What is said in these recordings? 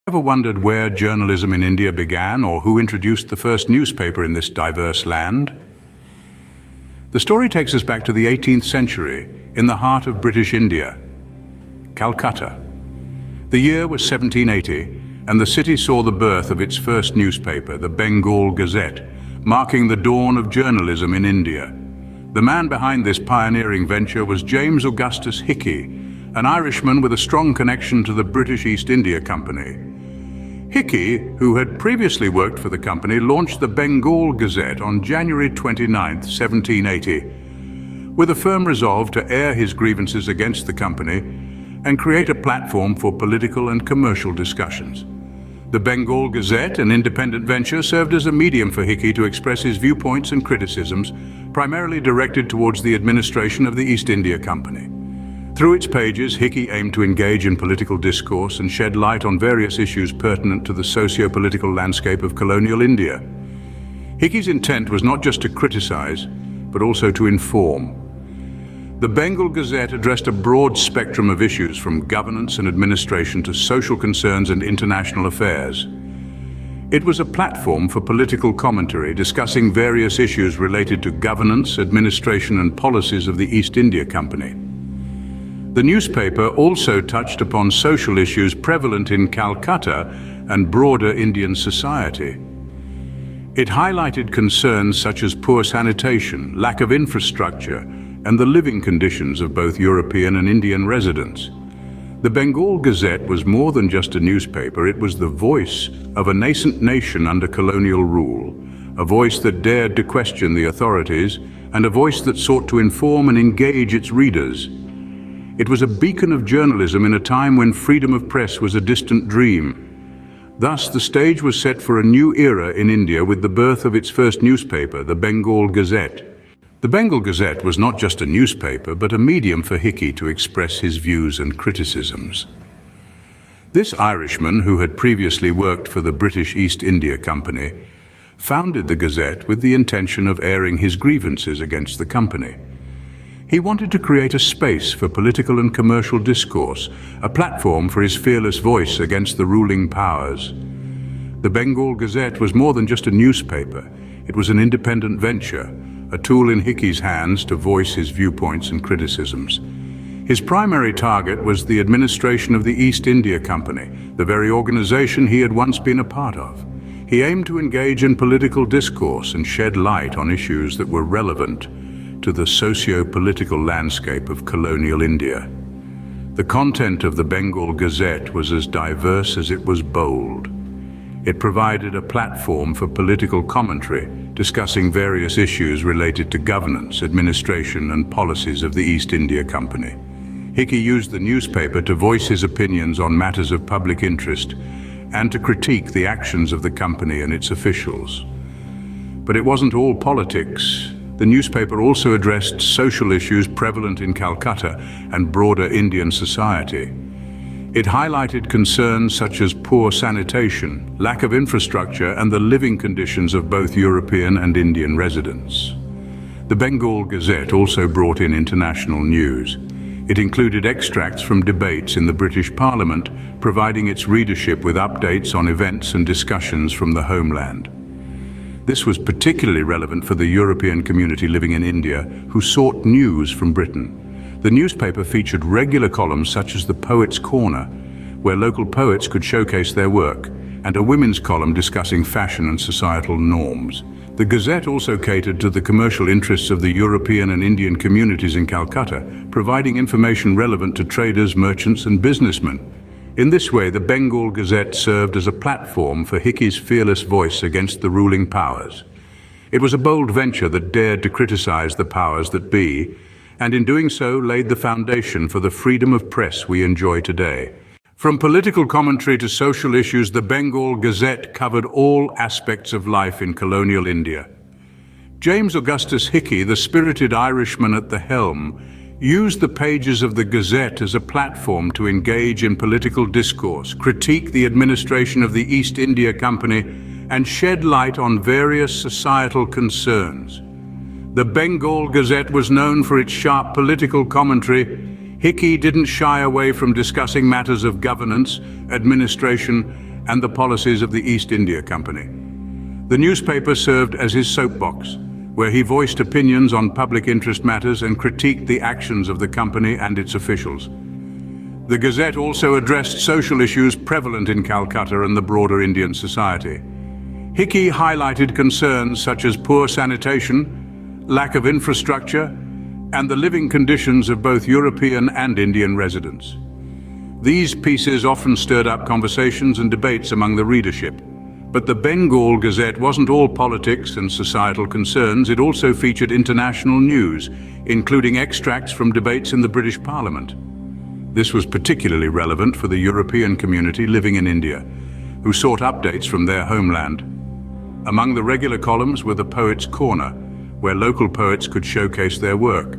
Ever wondered where journalism in India began or who introduced the first newspaper in this diverse land? The story takes us back to the 18th century, in the heart of British India, Calcutta. The year was 1780, and the city saw the birth of its first newspaper, the Bengal Gazette, marking the dawn of journalism in India. The man behind this pioneering venture was James Augustus Hickey, an Irishman with a strong connection to the British East India Company. Hickey, who had previously worked for the company, launched the Bengal Gazette on January 29, 1780, with a firm resolve to air his grievances against the company and create a platform for political and commercial discussions. The Bengal Gazette, an independent venture, served as a medium for Hickey to express his viewpoints and criticisms, primarily directed towards the administration of the East India Company. Through its pages, Hickey aimed to engage in political discourse and shed light on various issues pertinent to the socio-political landscape of colonial India. Hickey's intent was not just to criticize, but also to inform. The Bengal Gazette addressed a broad spectrum of issues, from governance and administration to social concerns and international affairs. It was a platform for political commentary, discussing various issues related to governance, administration, and policies of the East India Company. The newspaper also touched upon social issues prevalent in Calcutta and broader Indian society. It highlighted concerns such as poor sanitation, lack of infrastructure, and the living conditions of both European and Indian residents. The Bengal Gazette was more than just a newspaper. It was the voice of a nascent nation under colonial rule, a voice that dared to question the authorities, and a voice that sought to inform and engage its readers. It was a beacon of journalism in a time when freedom of press was a distant dream. Thus, the stage was set for a new era in India with the birth of its first newspaper, the Bengal Gazette. The Bengal Gazette was not just a newspaper, but a medium for Hickey to express his views and criticisms. This Irishman, who had previously worked for the British East India Company, founded the Gazette with the intention of airing his grievances against the company. He wanted to create a space for political and commercial discourse, a platform for his fearless voice against the ruling powers. The Bengal Gazette was more than just a newspaper. It was an independent venture, a tool in Hickey's hands to voice his viewpoints and criticisms. His primary target was the administration of the East India Company, the very organization he had once been a part of. He aimed to engage in political discourse and shed light on issues that were relevant to the socio-political landscape of colonial India. The content of the Bengal Gazette was as diverse as it was bold. It provided a platform for political commentary, discussing various issues related to governance, administration, and policies of the East India Company. Hickey used the newspaper to voice his opinions on matters of public interest and to critique the actions of the company and its officials. But it wasn't all politics. The newspaper also addressed social issues prevalent in Calcutta and broader Indian society. It highlighted concerns such as poor sanitation, lack of infrastructure, and the living conditions of both European and Indian residents. The Bengal Gazette also brought in international news. It included extracts from debates in the British Parliament, providing its readership with updates on events and discussions from the homeland. This was particularly relevant for the European community living in India, who sought news from Britain. The newspaper featured regular columns such as the Poets' Corner, where local poets could showcase their work, and a women's column discussing fashion and societal norms. The Gazette also catered to the commercial interests of the European and Indian communities in Calcutta, providing information relevant to traders, merchants, and businessmen. In this way, the Bengal Gazette served as a platform for Hickey's fearless voice against the ruling powers. It was a bold venture that dared to criticize the powers that be, and in doing so laid the foundation for the freedom of press we enjoy today. From political commentary to social issues, the Bengal Gazette covered all aspects of life in colonial India. James Augustus Hickey, the spirited Irishman at the helm, used the pages of the Gazette as a platform to engage in political discourse, critique the administration of the East India Company, and shed light on various societal concerns. The Bengal Gazette was known for its sharp political commentary. Hickey didn't shy away from discussing matters of governance, administration, and the policies of the East India Company. The newspaper served as his soapbox, where he voiced opinions on public interest matters and critiqued the actions of the company and its officials. The Gazette also addressed social issues prevalent in Calcutta and the broader Indian society. Hickey highlighted concerns such as poor sanitation, lack of infrastructure, and the living conditions of both European and Indian residents. These pieces often stirred up conversations and debates among the readership. But the Bengal Gazette wasn't all politics and societal concerns. It also featured international news, including extracts from debates in the British Parliament. This was particularly relevant for the European community living in India, who sought updates from their homeland. Among the regular columns were the Poets' Corner, where local poets could showcase their work,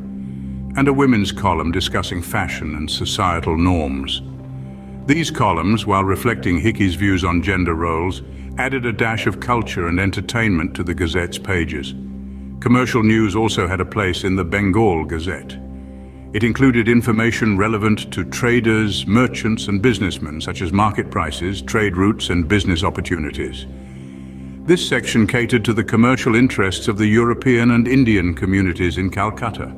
and a women's column discussing fashion and societal norms. These columns, while reflecting Hickey's views on gender roles, added a dash of culture and entertainment to the Gazette's pages. Commercial news also had a place in the Bengal Gazette. It included information relevant to traders, merchants, and businessmen, such as market prices, trade routes, and business opportunities. This section catered to the commercial interests of the European and Indian communities in Calcutta.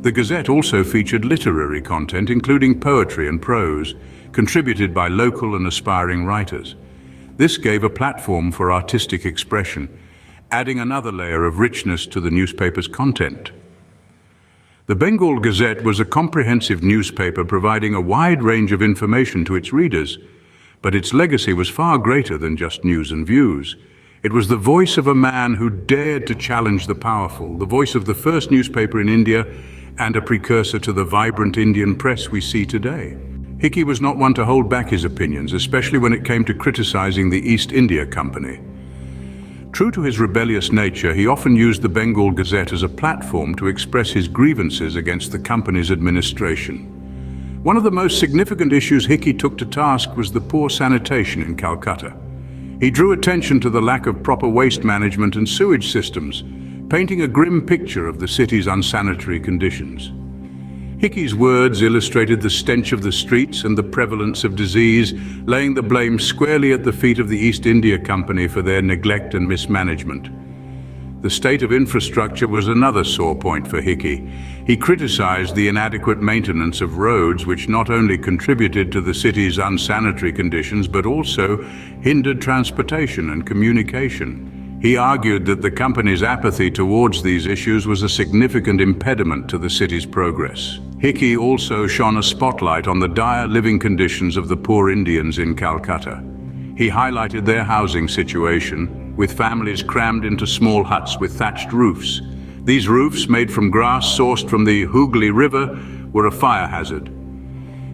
The Gazette also featured literary content, including poetry and prose, contributed by local and aspiring writers. This gave a platform for artistic expression, adding another layer of richness to the newspaper's content. The Bengal Gazette was a comprehensive newspaper providing a wide range of information to its readers, but its legacy was far greater than just news and views. It was the voice of a man who dared to challenge the powerful, the voice of the first newspaper in India, and a precursor to the vibrant Indian press we see today. Hickey was not one to hold back his opinions, especially when it came to criticizing the East India Company. True to his rebellious nature, he often used the Bengal Gazette as a platform to express his grievances against the company's administration. One of the most significant issues Hickey took to task was the poor sanitation in Calcutta. He drew attention to the lack of proper waste management and sewage systems, painting a grim picture of the city's unsanitary conditions. Hickey's words illustrated the stench of the streets and the prevalence of disease, laying the blame squarely at the feet of the East India Company for their neglect and mismanagement. The state of infrastructure was another sore point for Hickey. He criticized the inadequate maintenance of roads, which not only contributed to the city's unsanitary conditions, but also hindered transportation and communication. He argued that the company's apathy towards these issues was a significant impediment to the city's progress. Hickey also shone a spotlight on the dire living conditions of the poor Indians in Calcutta. He highlighted their housing situation, with families crammed into small huts with thatched roofs. These roofs, made from grass sourced from the Hooghly River, were a fire hazard.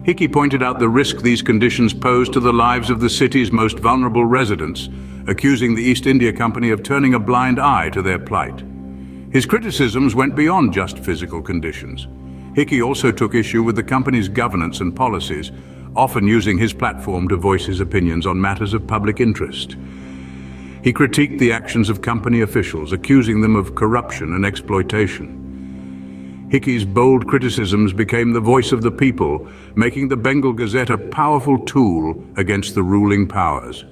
Hickey pointed out the risk these conditions posed to the lives of the city's most vulnerable residents, accusing the East India Company of turning a blind eye to their plight. His criticisms went beyond just physical conditions. Hickey also took issue with the company's governance and policies, often using his platform to voice his opinions on matters of public interest. He critiqued the actions of company officials, accusing them of corruption and exploitation. Hickey's bold criticisms became the voice of the people, making the Bengal Gazette a powerful tool against the ruling powers.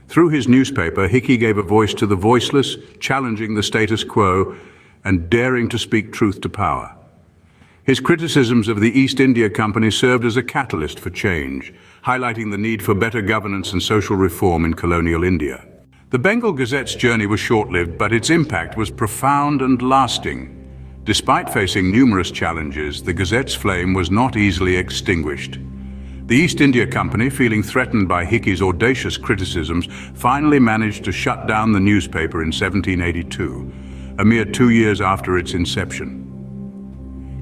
Through his newspaper, Hickey gave a voice to the voiceless, challenging the status quo and daring to speak truth to power. His criticisms of the East India Company served as a catalyst for change, highlighting the need for better governance and social reform in colonial India. The Bengal Gazette's journey was short-lived, but its impact was profound and lasting. Despite facing numerous challenges, the Gazette's flame was not easily extinguished. The East India Company, feeling threatened by Hickey's audacious criticisms, finally managed to shut down the newspaper in 1782, a mere 2 years after its inception.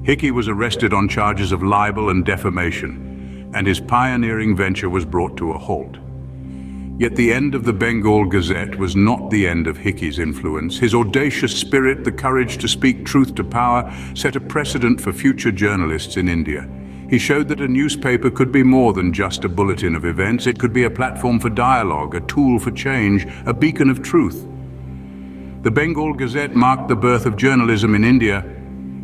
Hickey was arrested on charges of libel and defamation, and his pioneering venture was brought to a halt. Yet the end of the Bengal Gazette was not the end of Hickey's influence. His audacious spirit, the courage to speak truth to power, set a precedent for future journalists in India. He showed that a newspaper could be more than just a bulletin of events. It could be a platform for dialogue, a tool for change, a beacon of truth. The Bengal Gazette marked the birth of journalism in India.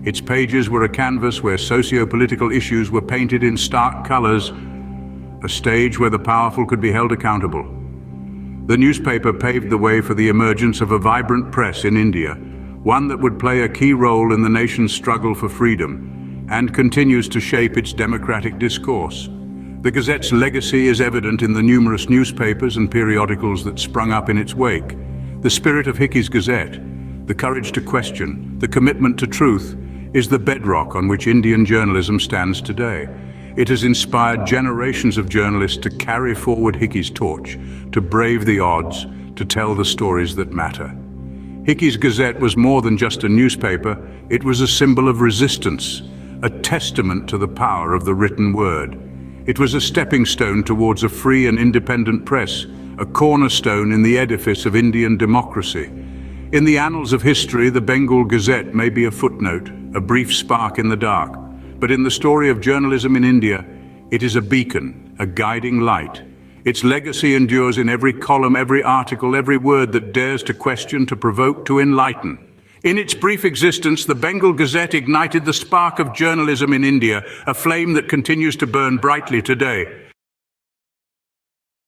Its pages were a canvas where socio-political issues were painted in stark colors, a stage where the powerful could be held accountable. The newspaper paved the way for the emergence of a vibrant press in India, one that would play a key role in the nation's struggle for freedom and continues to shape its democratic discourse. The Gazette's legacy is evident in the numerous newspapers and periodicals that sprung up in its wake. The spirit of Hickey's Gazette, the courage to question, the commitment to truth, is the bedrock on which Indian journalism stands today. It has inspired generations of journalists to carry forward Hickey's torch, to brave the odds, to tell the stories that matter. Hickey's Gazette was more than just a newspaper, it was a symbol of resistance, a testament to the power of the written word. It was a stepping stone towards a free and independent press, a cornerstone in the edifice of Indian democracy. In the annals of history, the Bengal Gazette may be a footnote, a brief spark in the dark, but in the story of journalism in India, it is a beacon, a guiding light. Its legacy endures in every column, every article, every word that dares to question, to provoke, to enlighten. In its brief existence, the Bengal Gazette ignited the spark of journalism in India, a flame that continues to burn brightly today.